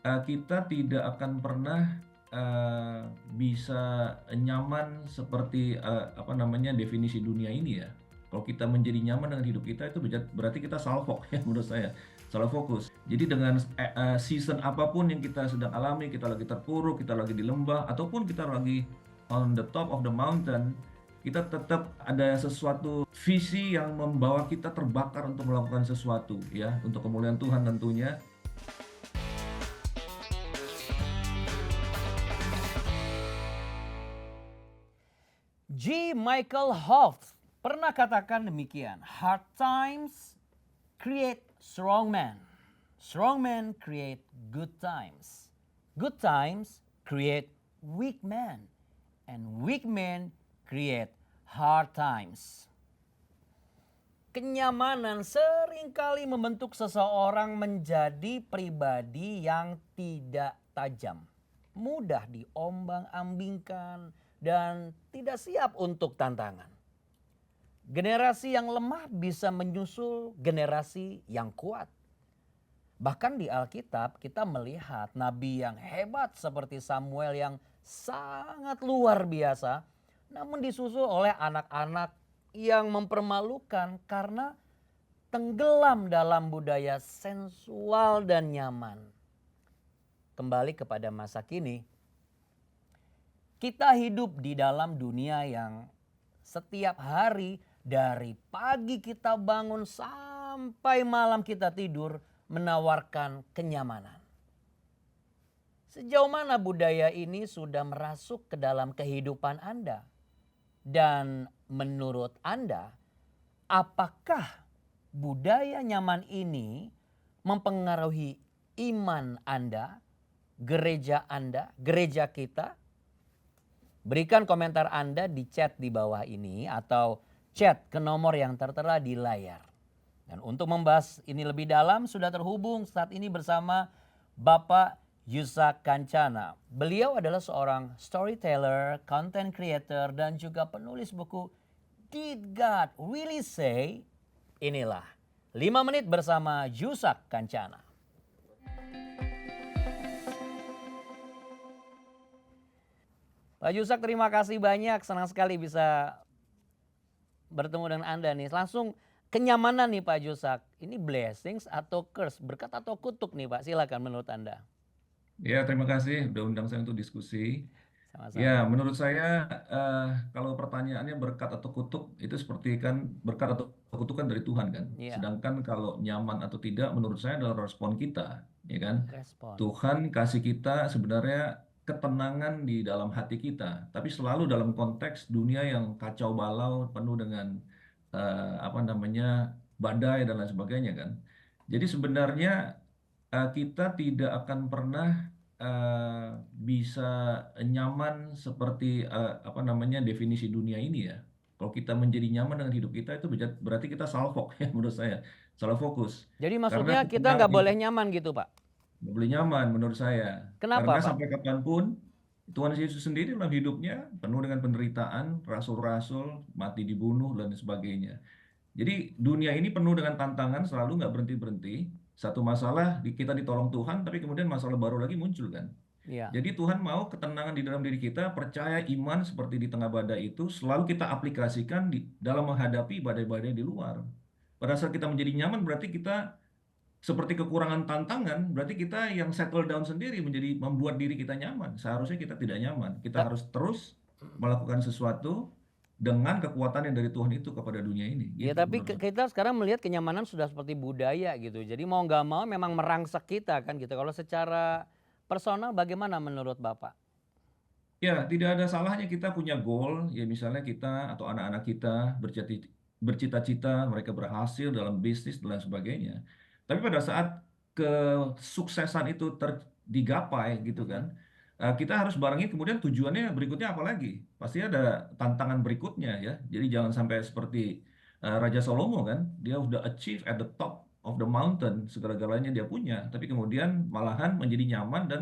kita tidak akan pernah eh, bisa nyaman seperti apa namanya definisi dunia ini ya. Kalau kita menjadi nyaman dengan hidup kita itu berarti kita salfok ya menurut saya, salah fokus. Jadi dengan season apapun yang kita sedang alami, kita lagi terpuruk, kita lagi di lembah, ataupun kita lagi on the top of the mountain, kita tetap ada sesuatu visi yang membawa kita terbakar untuk melakukan sesuatu ya, untuk kemuliaan Tuhan tentunya. G. Michael Hoff pernah katakan demikian, hard times create strong men. Strong men create good times. Good times create weak men. And weak men create hard times. Kenyamanan seringkali membentuk seseorang menjadi pribadi yang tidak tajam, mudah diombang-ambingkan, dan tidak siap untuk tantangan. Generasi yang lemah bisa menyusul generasi yang kuat. Bahkan di Alkitab kita melihat nabi yang hebat seperti Samuel yang sangat luar biasa, namun disusul oleh anak-anak yang mempermalukan karena tenggelam dalam budaya sensual dan nyaman. Kembali kepada masa kini, kita hidup di dalam dunia yang setiap hari dari pagi kita bangun sampai malam kita tidur menawarkan kenyamanan. Sejauh mana budaya ini sudah merasuk ke dalam kehidupan Anda? Dan menurut Anda, apakah budaya nyaman ini mempengaruhi iman Anda, gereja kita? Berikan komentar Anda di chat di bawah ini atau chat ke nomor yang tertera di layar. Dan untuk membahas ini lebih dalam sudah terhubung saat ini bersama Bapak Yusak Kancana. Beliau adalah seorang storyteller, content creator, dan juga penulis buku Did God Really Say? Inilah 5 menit bersama Yusak Kancana. Pak Yusak, terima kasih banyak. Senang sekali bisa bertemu dengan Anda nih. Langsung kenyamanan nih Pak Yusak. Ini blessings atau curse? Berkat atau kutuk nih Pak? Silakan menurut Anda. Ya, terima kasih udah undang saya untuk diskusi. Ya, Sama-sama. menurut saya eh, kalau pertanyaannya berkat atau kutuk itu seperti kan berkat atau kutuk kan dari Tuhan kan. Iya, Sedangkan kalau nyaman atau tidak menurut saya adalah respon kita, ya kan. respon. Tuhan kasih kita sebenarnya ketenangan di dalam hati kita, tapi selalu dalam konteks dunia yang kacau balau penuh dengan apa namanya badai dan lain sebagainya kan. Jadi sebenarnya kita tidak akan pernah eh, bisa nyaman seperti apa namanya definisi dunia ini ya. Kalau kita menjadi nyaman dengan hidup kita itu berarti kita salfok ya menurut saya, salah fokus. Jadi Karena maksudnya kita kita nggak boleh nyaman gitu Pak? nggak boleh nyaman menurut saya. Kenapa Karena Pak? sampai kapanpun Tuhan Yesus sendiri dalam hidupnya penuh dengan penderitaan, rasul-rasul mati dibunuh dan sebagainya. Jadi dunia ini penuh dengan tantangan, selalu nggak berhenti-berhenti. Satu masalah kita ditolong Tuhan, tapi kemudian masalah baru lagi muncul kan. Iya. Jadi Tuhan mau ketenangan di dalam diri kita, percaya iman seperti di tengah badai itu selalu kita aplikasikan di dalam menghadapi badai-badai di luar. Pada saat kita menjadi nyaman berarti kita seperti kekurangan tantangan, berarti kita yang settle down sendiri menjadi membuat diri kita nyaman. Seharusnya kita tidak nyaman. Kita Ta- harus terus melakukan sesuatu dengan kekuatan yang dari Tuhan itu kepada dunia ini. Ya Gitu tapi menurut saya. kita sekarang melihat kenyamanan sudah seperti budaya gitu. Jadi mau nggak mau memang merangsek kita kan gitu. Kalau secara personal bagaimana menurut Bapak? Ya, tidak ada salahnya kita punya goal, ya misalnya kita atau anak-anak kita bercita-cita, mereka berhasil dalam bisnis dan lain sebagainya. Tapi pada saat kesuksesan itu digapai gitu kan, Mhm. kita harus barengi kemudian tujuannya berikutnya apa lagi? Pasti ada tantangan berikutnya ya. Jadi jangan sampai seperti Raja Salomo kan, dia udah achieve at the top of the mountain, segala-galanya dia punya, tapi kemudian malahan menjadi nyaman dan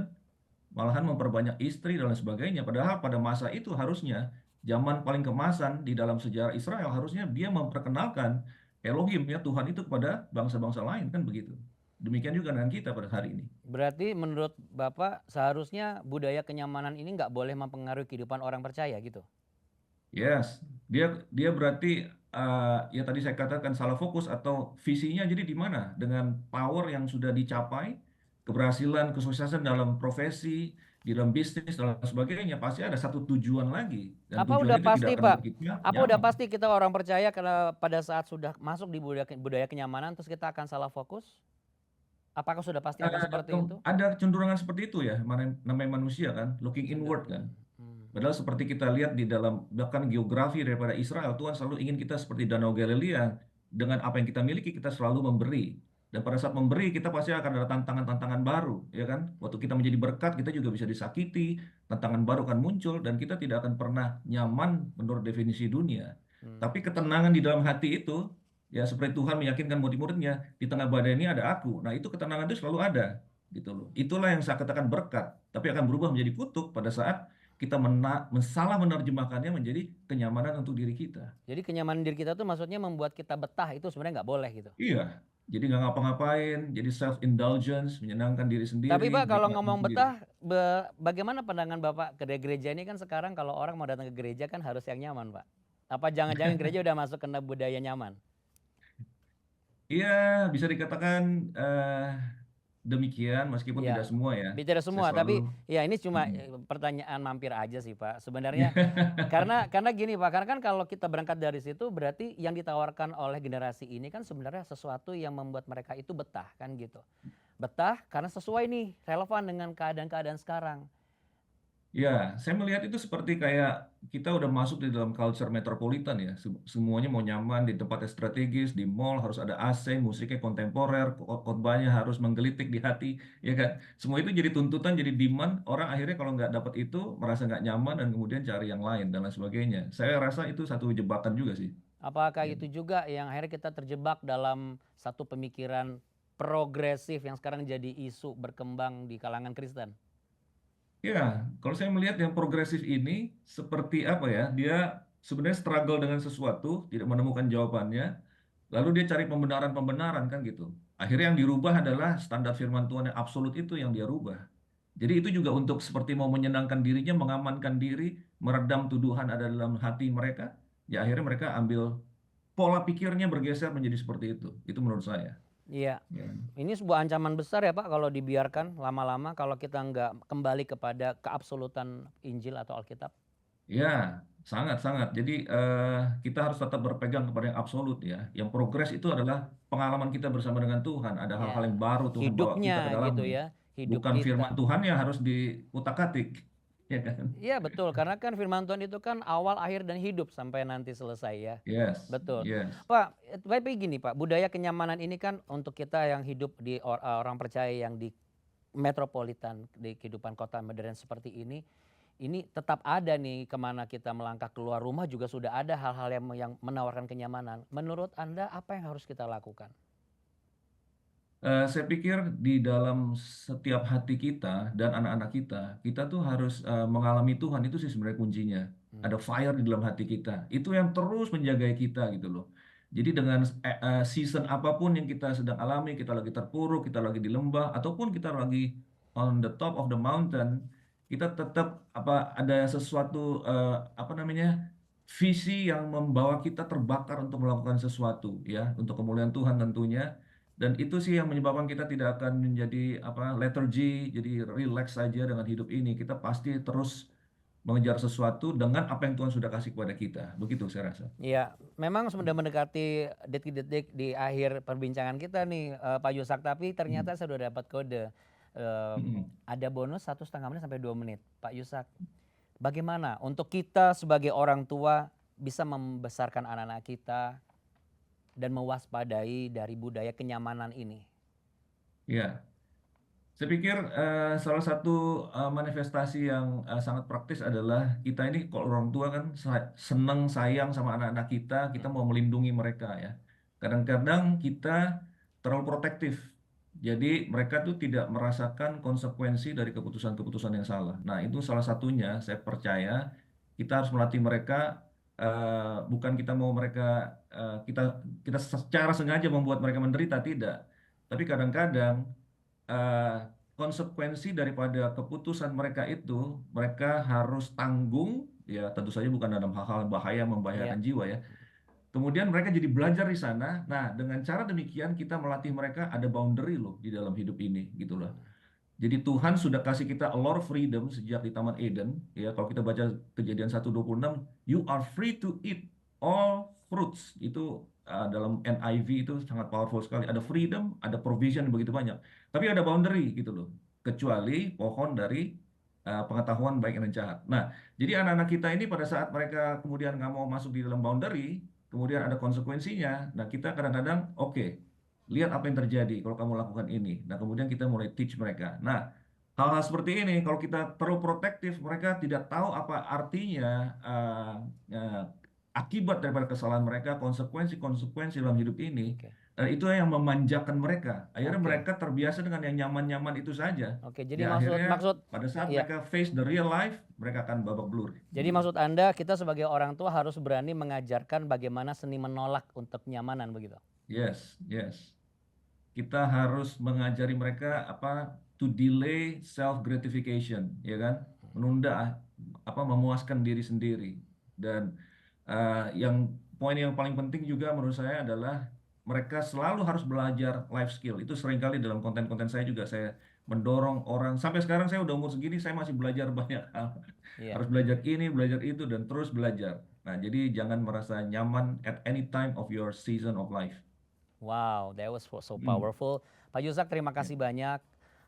malahan memperbanyak istri dan lain sebagainya. Padahal pada masa itu harusnya zaman paling kemasan di dalam sejarah Israel harusnya dia memperkenalkan Elohim ya Tuhan itu kepada bangsa-bangsa lain kan begitu. Demikian juga dengan kita pada hari ini. Berarti menurut Bapak seharusnya budaya kenyamanan ini nggak boleh mempengaruhi kehidupan orang percaya gitu? Yes, dia berarti ya tadi saya katakan salah fokus atau visinya jadi di mana dengan power yang sudah dicapai, keberhasilan, kesuksesan dalam profesi, di dalam bisnis dan sebagainya pasti ada satu tujuan lagi dan Apa tujuan udah itu tidak pasti akan Pak? membuat kita Apa udah nyaman. pasti kita orang percaya karena pada saat sudah masuk di budaya kenyamanan terus kita akan salah fokus? Apakah sudah pasti akan seperti itu? Ada kecenderungan seperti itu ya, namanya manusia kan, looking inward kan. Cenderung. Hmm. Padahal seperti kita lihat di dalam bahkan geografi daripada Israel, Tuhan selalu ingin kita seperti Danau Galilea, dengan apa yang kita miliki kita selalu memberi. Dan pada saat memberi kita pasti akan ada tantangan-tantangan baru, ya kan? Waktu kita menjadi berkat, kita juga bisa disakiti, tantangan baru akan muncul dan kita tidak akan pernah nyaman menurut definisi dunia. Hmm. Tapi ketenangan di dalam hati itu, ya seperti Tuhan meyakinkan murid-muridnya, di tengah badai ini ada aku. Nah, itu ketenangan itu selalu ada, gitu loh. Itulah yang saya katakan berkat, tapi akan berubah menjadi kutuk pada saat kita salah menerjemahkannya menjadi kenyamanan untuk diri kita. Jadi kenyamanan diri kita tuh maksudnya membuat kita betah itu sebenarnya nggak boleh gitu. Iya, jadi nggak ngapa-ngapain, jadi self indulgence, menyenangkan diri Tapi sendiri, Pak kalau menikmati ngomong sendiri. betah, bagaimana pandangan Bapak ke gereja ini kan sekarang kalau orang mau datang ke gereja kan harus yang nyaman Pak. Apa jangan-jangan gereja udah masuk ke budaya nyaman? Iya, bisa dikatakan demikian, meskipun tidak Ya, semua ya. bicara Saya semua, selalu, tapi ya ini cuma mm, pertanyaan mampir aja sih Pak. Sebenarnya karena gini Pak, karena kan kalau kita berangkat dari situ berarti yang ditawarkan oleh generasi ini kan sebenarnya sesuatu yang membuat mereka itu betah kan gitu. Betah karena sesuai nih, relevan dengan keadaan-keadaan sekarang. Ya, saya melihat itu seperti kayak kita udah masuk di dalam culture metropolitan ya. Semuanya mau nyaman di tempat yang strategis, di mall harus ada AC, musiknya kontemporer, khotbahnya harus menggelitik di hati, ya kan? Semua itu jadi tuntutan, jadi demand. Orang akhirnya kalau nggak dapat itu merasa nggak nyaman dan kemudian cari yang lain dan lain sebagainya. Saya rasa itu satu jebakan juga sih. Apakah Ya. itu juga yang akhirnya kita terjebak dalam satu pemikiran progresif yang sekarang jadi isu berkembang di kalangan Kristen? Ya, kalau saya melihat yang progresif ini seperti apa ya? Dia sebenarnya struggle dengan sesuatu, tidak menemukan jawabannya, lalu dia cari pembenaran-pembenaran kan gitu. Akhirnya yang dirubah adalah standar firman Tuhan yang absolut itu yang dia rubah. Jadi itu juga untuk seperti mau menyenangkan dirinya, mengamankan diri, meredam tuduhan ada dalam hati mereka. Ya akhirnya mereka ambil pola pikirnya bergeser menjadi seperti itu. Itu menurut saya. Iya, Ya. ini sebuah ancaman besar ya Pak kalau dibiarkan lama-lama kalau kita nggak kembali kepada keabsolutan Injil atau Alkitab. Ya, sangat-sangat. Jadi kita harus tetap berpegang kepada yang absolut ya. Yang progres itu adalah pengalaman kita bersama dengan Tuhan. Ada hal-hal Ya, yang baru Tuhan bawa kita ke hidupnya gitu dalamnya. ya, hidup Bukan firman kita. Tuhan yang harus diutak-atik, ya kan? Iya betul, karena kan firman Tuhan itu kan awal, akhir, dan hidup sampai nanti selesai ya. Yes, Betul. yes. Pak, tapi gini Pak, budaya kenyamanan ini kan untuk kita yang hidup di orang percaya yang di metropolitan, di kehidupan kota modern seperti ini tetap ada nih kemana kita melangkah keluar rumah juga sudah ada hal-hal yang menawarkan kenyamanan. Menurut Anda apa yang harus kita lakukan? Saya pikir di dalam setiap hati kita dan anak-anak kita, kita tuh harus mengalami Tuhan itu sih sebenarnya kuncinya. Hmm. Ada fire di dalam hati kita. Itu yang terus menjaga kita gitu loh. Jadi dengan season apapun yang kita sedang alami, kita lagi terpuruk, kita lagi di lembah, ataupun kita lagi on the top of the mountain, kita tetap ada sesuatu apa namanya visi yang membawa kita terbakar untuk melakukan sesuatu ya, untuk kemuliaan Tuhan tentunya. Dan itu sih yang menyebabkan kita tidak akan menjadi lethargy, jadi relax saja dengan hidup ini. Kita pasti terus mengejar sesuatu dengan apa yang Tuhan sudah kasih kepada kita. Begitu saya rasa. Ya, memang sudah mendekati detik-detik di akhir perbincangan kita nih Pak Yusak, tapi ternyata Mm. saya sudah dapat kode. Mm-mm. Ada bonus 1,5 menit sampai 2 menit. Pak Yusak, bagaimana untuk kita sebagai orang tua bisa membesarkan anak-anak kita dan mewaspadai dari budaya kenyamanan ini? Ya, saya pikir salah satu manifestasi yang sangat praktis adalah kita ini kalau orang tua kan senang sayang sama anak-anak kita, kita Hmm. mau melindungi mereka ya. Kadang-kadang kita terlalu protektif. Jadi mereka tuh tidak merasakan konsekuensi dari keputusan-keputusan yang salah. Nah, itu salah satunya saya percaya kita harus melatih mereka bukan kita mau mereka kita kita secara sengaja membuat mereka menderita, tidak. Tapi kadang-kadang eh, konsekuensi daripada keputusan mereka itu mereka harus tanggung, ya tentu saja bukan dalam hal-hal bahaya Iya. membahayakan jiwa ya. Kemudian mereka jadi belajar di sana. Nah, dengan cara demikian kita melatih mereka ada boundary loh di dalam hidup ini gitu loh. Jadi Tuhan sudah kasih kita a lot of freedom sejak di Taman Eden. Ya, kalau kita baca Kejadian 1:26, you are free to eat all fruits. Itu dalam NIV itu sangat powerful sekali. Ada freedom, ada provision yang begitu banyak. Tapi ada boundary gitu loh. Kecuali pohon dari pengetahuan baik dan jahat. Nah, jadi anak-anak kita ini pada saat mereka kemudian nggak mau masuk di dalam boundary, kemudian ada konsekuensinya. Nah, kita kadang-kadang oke, lihat apa yang terjadi kalau kamu lakukan ini. Nah, kemudian kita mulai teach mereka. Nah, hal-hal seperti ini, kalau kita terlalu protektif, mereka tidak tahu apa artinya akibat daripada kesalahan mereka, konsekuensi-konsekuensi dalam hidup ini. Oke. Dan itu yang memanjakan mereka. Akhirnya Oke. mereka terbiasa dengan yang nyaman-nyaman itu saja. Oke, jadi Ya, maksud akhirnya maksud pada saat ya. mereka face the real life, mereka akan babak belur. Jadi maksud Anda kita sebagai orang tua harus berani mengajarkan bagaimana seni menolak untuk kenyamanan begitu. Yes, yes. Kita harus mengajari mereka apa to delay self gratification, ya kan? Menunda apa memuaskan diri sendiri. Dan yang poin yang paling penting juga menurut saya adalah mereka selalu harus belajar life skill. Itu seringkali dalam konten-konten saya juga saya mendorong orang sampai sekarang saya udah umur segini saya masih belajar banyak hal. Iya. Harus belajar ini, belajar itu dan terus belajar. Nah, jadi jangan merasa nyaman at any time of your season of life. Wow, that was so Hmm. powerful. Pak Yusak, terima kasih banyak.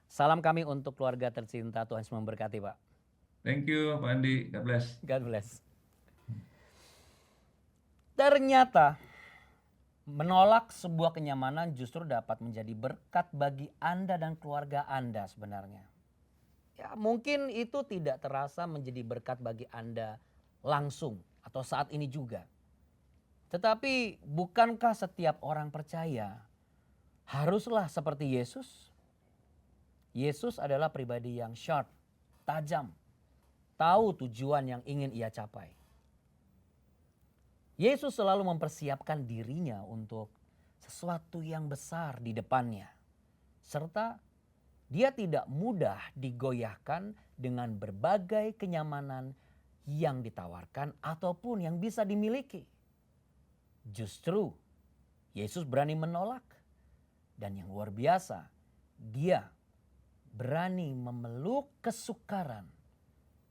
Salam kami untuk keluarga tercinta. Tuhan Yesus memberkati, Pak. Thank you, Pak Andi. God bless. God bless. Ternyata menolak sebuah kenyamanan justru dapat menjadi berkat bagi Anda dan keluarga Anda sebenarnya. Ya, mungkin itu tidak terasa menjadi berkat bagi Anda langsung atau saat ini juga. Tetapi bukankah setiap orang percaya haruslah seperti Yesus? Yesus adalah pribadi yang sharp, tajam, tahu tujuan yang ingin ia capai. Yesus selalu mempersiapkan dirinya untuk sesuatu yang besar di depannya. Serta dia tidak mudah digoyahkan dengan berbagai kenyamanan yang ditawarkan ataupun yang bisa dimiliki. Justru Yesus berani menolak. Dan yang luar biasa, dia berani memeluk kesukaran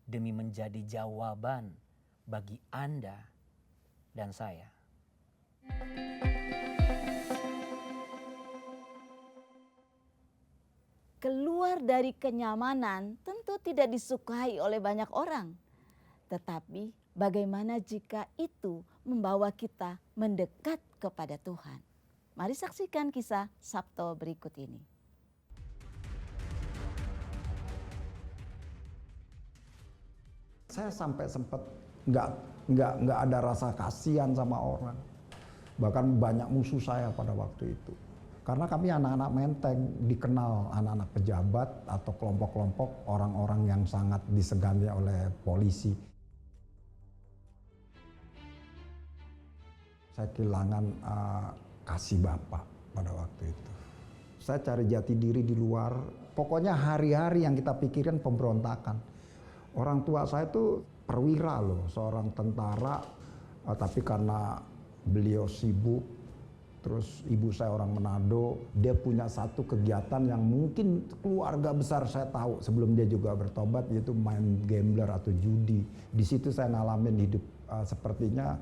demi menjadi jawaban bagi Anda dan saya. Keluar dari kenyamanan tentu tidak disukai oleh banyak orang. Tetapi bagaimana jika itu membawa kita mendekat kepada Tuhan? Mari saksikan kisah Sabto berikut ini. Saya sampai sempat nggak ada rasa kasihan sama orang. Bahkan banyak musuh saya pada waktu itu. Karena kami anak-anak Menteng dikenal anak-anak pejabat atau kelompok-kelompok orang-orang yang sangat disegani oleh polisi. Saya kehilangan kasih Bapak pada waktu itu. Saya cari jati diri di luar. Pokoknya hari-hari yang kita pikirkan pemberontakan. Orang tua saya itu perwira loh, seorang tentara. Tapi karena beliau sibuk, terus ibu saya orang Manado, dia punya satu kegiatan yang mungkin keluarga besar saya tahu sebelum dia juga bertobat, yaitu main gambler atau judi. Di situ saya ngalamin hidup sepertinya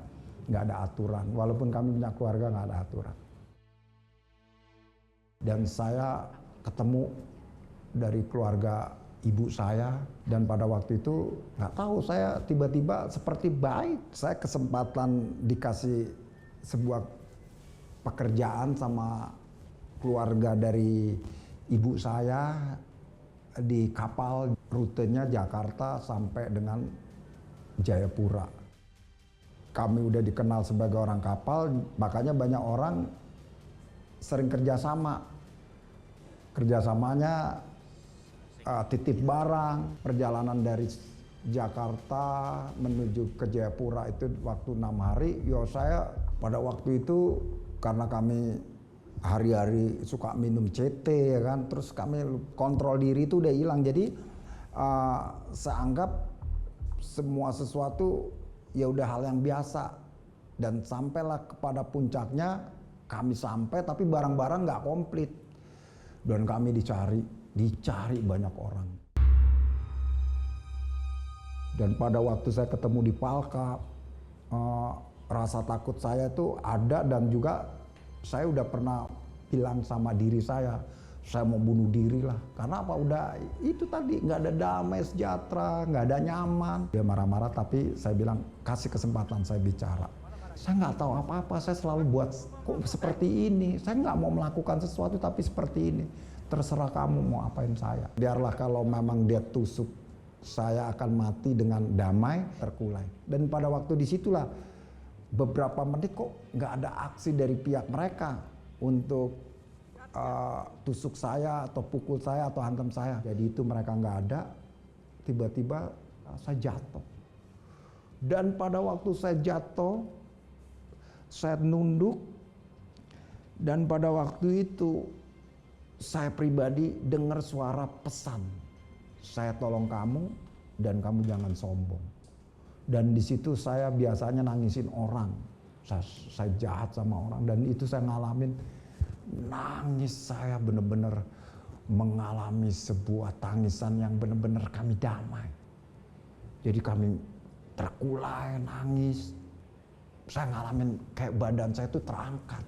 nggak ada aturan. Walaupun kami punya keluarga nggak ada aturan. Dan saya ketemu dari keluarga ibu saya, dan pada waktu itu nggak tahu, saya tiba-tiba seperti baik. Saya kesempatan dikasih sebuah pekerjaan sama keluarga dari ibu saya di kapal, rutenya Jakarta sampai dengan Jayapura. Kami udah dikenal sebagai orang kapal, makanya banyak orang sering kerjasama. Kerjasamanya titip barang, perjalanan dari Jakarta menuju ke Jayapura itu waktu 6 hari. Saya pada waktu itu karena kami hari-hari suka minum CT ya kan, terus kami kontrol diri itu udah hilang. Jadi saya anggap semua sesuatu ya udah hal yang biasa, dan sampailah kepada puncaknya kami sampai tapi barang-barang nggak komplit dan kami dicari banyak orang. Dan pada waktu saya ketemu di Palka, rasa takut saya itu ada, dan juga saya udah pernah bilang sama diri saya mau bunuh diri lah. Karena apa? Udah itu tadi, nggak ada damai sejahtera, nggak ada nyaman. Dia marah-marah, tapi saya bilang kasih kesempatan saya bicara. Saya nggak tahu apa-apa, saya selalu buat kok seperti ini. Saya nggak mau melakukan sesuatu tapi seperti ini. Terserah kamu mau apain saya. Biarlah kalau memang dia tusuk, saya akan mati dengan damai, terkulai. Dan pada waktu disitulah beberapa menit kok nggak ada aksi dari pihak mereka untuk tusuk saya atau pukul saya atau hantam saya. Jadi itu mereka nggak ada, tiba-tiba saya jatuh. Dan pada waktu saya jatuh, saya nunduk, dan pada waktu itu saya pribadi dengar suara pesan. Saya tolong kamu dan kamu jangan sombong. Dan di situ saya biasanya nangisin orang. Saya jahat sama orang, dan itu saya ngalamin nangis. Saya benar-benar mengalami sebuah tangisan yang benar-benar kami damai. Jadi kami terkulai, nangis. Saya ngalamin kayak badan saya itu terangkat.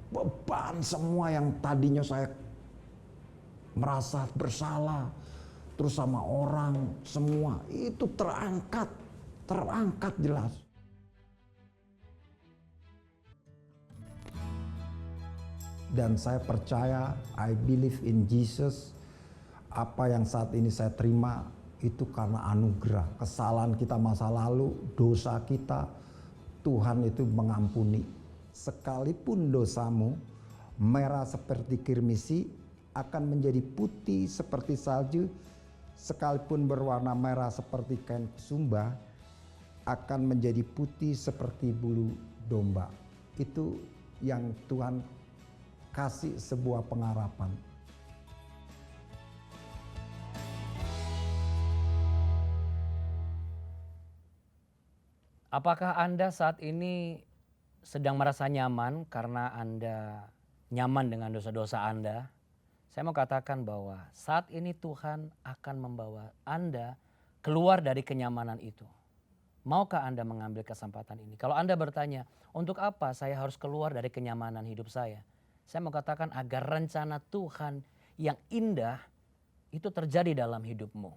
Beban semua yang tadinya saya merasa bersalah, terus sama orang semua, itu terangkat jelas. Dan saya percaya, I believe in Jesus. Apa yang saat ini saya terima itu karena anugerah. Kesalahan kita masa lalu, dosa kita, Tuhan itu mengampuni. Sekalipun dosamu merah seperti kirmisi, akan menjadi putih seperti salju. Sekalipun berwarna merah seperti kain kusumba, akan menjadi putih seperti bulu domba. Itu yang Tuhan kasih sebuah pengharapan. Apakah Anda saat ini sedang merasa nyaman karena Anda nyaman dengan dosa-dosa Anda? Saya mau katakan bahwa saat ini Tuhan akan membawa Anda keluar dari kenyamanan itu. Maukah Anda mengambil kesempatan ini? Kalau Anda bertanya, untuk apa saya harus keluar dari kenyamanan hidup saya? Saya mau katakan agar rencana Tuhan yang indah itu terjadi dalam hidupmu.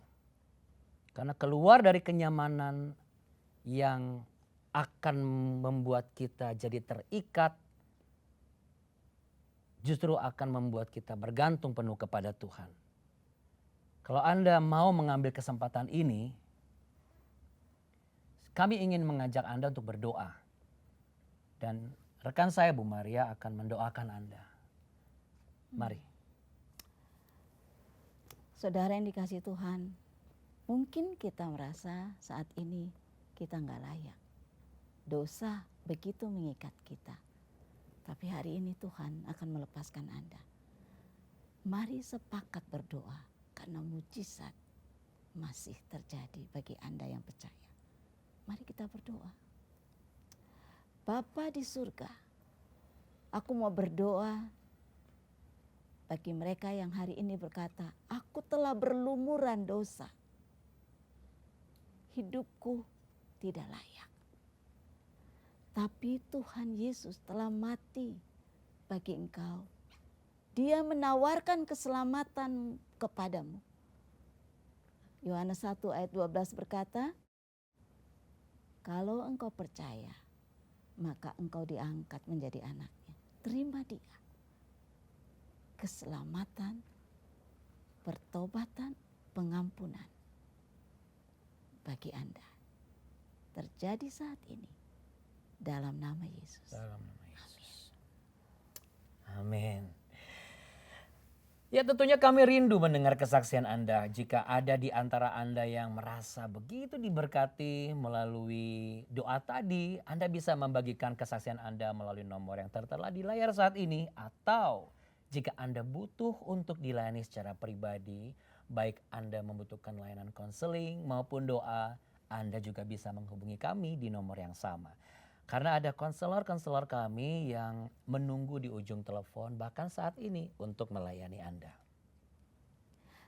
Karena keluar dari kenyamanan yang akan membuat kita jadi terikat, justru akan membuat kita bergantung penuh kepada Tuhan. Kalau Anda mau mengambil kesempatan ini, kami ingin mengajak Anda untuk berdoa. Dan rekan saya Bu Maria akan mendoakan Anda. Mari. Saudara yang dikasihi Tuhan, mungkin kita merasa saat ini kita nggak layak. Dosa begitu mengikat kita. Tapi hari ini Tuhan akan melepaskan Anda. Mari sepakat berdoa karena mujizat masih terjadi bagi Anda yang percaya. Mari kita berdoa. Bapa di surga, aku mau berdoa bagi mereka yang hari ini berkata, aku telah berlumuran dosa. Hidupku tidak layak. Tapi Tuhan Yesus telah mati bagi engkau. Dia menawarkan keselamatan kepadamu. Yohanes 1 ayat 12 berkata, kalau engkau percaya, maka engkau diangkat menjadi anaknya. Terima dia. Keselamatan, pertobatan, pengampunan bagi Anda. Terjadi saat ini dalam nama Yesus. Dalam nama Yesus. Amin. Ya tentunya kami rindu mendengar kesaksian Anda. Jika ada di antara Anda yang merasa begitu diberkati melalui doa tadi, Anda bisa membagikan kesaksian Anda melalui nomor yang tertera di layar saat ini. Atau jika Anda butuh untuk dilayani secara pribadi, baik Anda membutuhkan layanan konseling maupun doa, Anda juga bisa menghubungi kami di nomor yang sama. Karena ada konselor-konselor kami yang menunggu di ujung telepon bahkan saat ini untuk melayani Anda.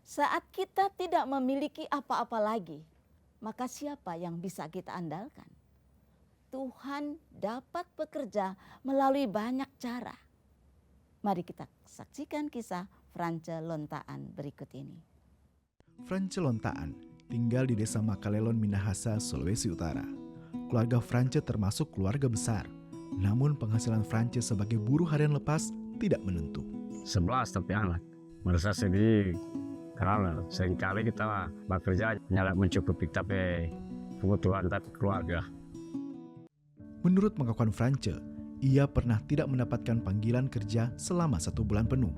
Saat kita tidak memiliki apa-apa lagi, maka siapa yang bisa kita andalkan? Tuhan dapat bekerja melalui banyak cara. Mari kita saksikan kisah France Lontaan berikut ini. France Lontaan tinggal di desa Makalelon, Minahasa, Sulawesi Utara. Keluarga France termasuk keluarga besar. Namun penghasilan France sebagai buruh harian lepas tidak menentu. 11 tapi anak. Merasa sedih karena seringkali kita bekerja tidak mencukupi tapi kebutuhan tapi keluarga. Menurut pengakuan France, ia pernah tidak mendapatkan panggilan kerja selama 1 bulan penuh.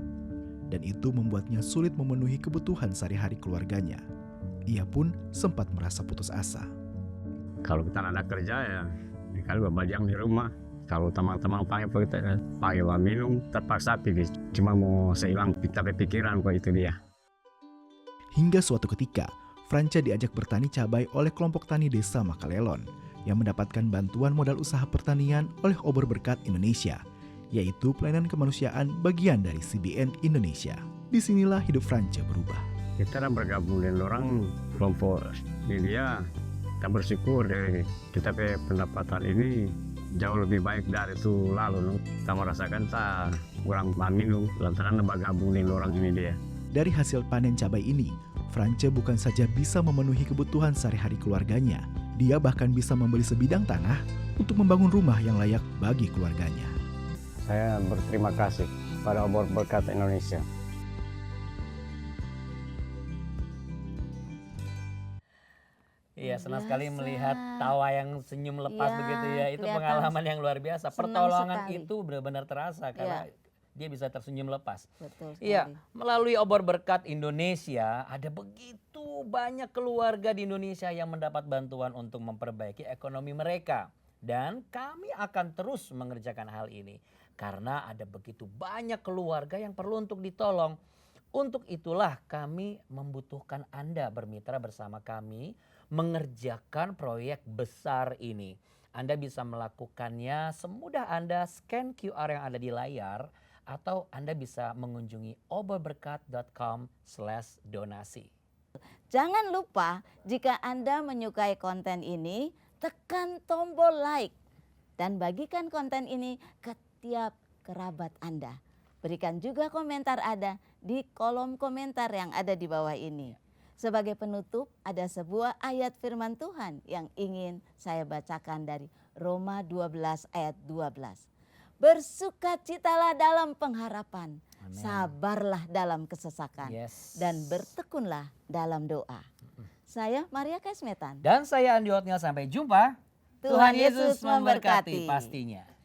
Dan itu membuatnya sulit memenuhi kebutuhan sehari-hari keluarganya. Ia pun sempat merasa putus asa. Kalau kita ada kerja ya kalau berbajang di rumah. Kalau teman-teman pakai minum terpaksa pergi. Cuma mau seilang kita pikiran kok itu dia. Hingga suatu ketika, France diajak bertani cabai oleh kelompok tani desa Makalelon yang mendapatkan bantuan modal usaha pertanian oleh Obor Berkat Indonesia, yaitu pelayanan kemanusiaan bagian dari CBN Indonesia. Disinilah hidup France berubah. Kita bergabung dengan orang kelompok media. Kita bersyukur dari kita pendapatan ini jauh lebih baik dari itu lalu. Kita merasakan tak kurang minum lantaran bergabung dengan orang ini dia. Dari hasil panen cabai ini, France bukan saja bisa memenuhi kebutuhan sehari-hari keluarganya, dia bahkan bisa membeli sebidang tanah untuk membangun rumah yang layak bagi keluarganya. Saya berterima kasih pada Obor Berkat Indonesia. Iya, senang Biasa. sekali melihat tawa yang senyum lepas Iya, begitu ya. Itu kelihatan pengalaman yang luar biasa. senang Pertolongan sekali. itu benar-benar terasa karena dia bisa tersenyum lepas. Betul sekali. Iya, melalui Obor Berkat Indonesia ada begitu banyak keluarga di Indonesia yang mendapat bantuan untuk memperbaiki ekonomi mereka. Dan kami akan terus mengerjakan hal ini karena ada begitu banyak keluarga yang perlu untuk ditolong. Untuk itulah kami membutuhkan Anda bermitra bersama kami mengerjakan proyek besar ini. Anda bisa melakukannya semudah Anda scan QR yang ada di layar atau Anda bisa mengunjungi oborberkat.com/donasi. Jangan lupa jika Anda menyukai konten ini, tekan tombol like dan bagikan konten ini ke tiap kerabat Anda. Berikan juga komentar Anda di kolom komentar yang ada di bawah ini. Sebagai penutup, ada sebuah ayat firman Tuhan yang ingin saya bacakan dari Roma 12 ayat 12. Bersukacitalah dalam pengharapan, Amen. sabarlah dalam kesesakan, Yes. dan bertekunlah dalam doa. Saya Maria Kesmetan. Dan saya Andi Otniel, sampai jumpa. Tuhan Yesus memberkati. pastinya.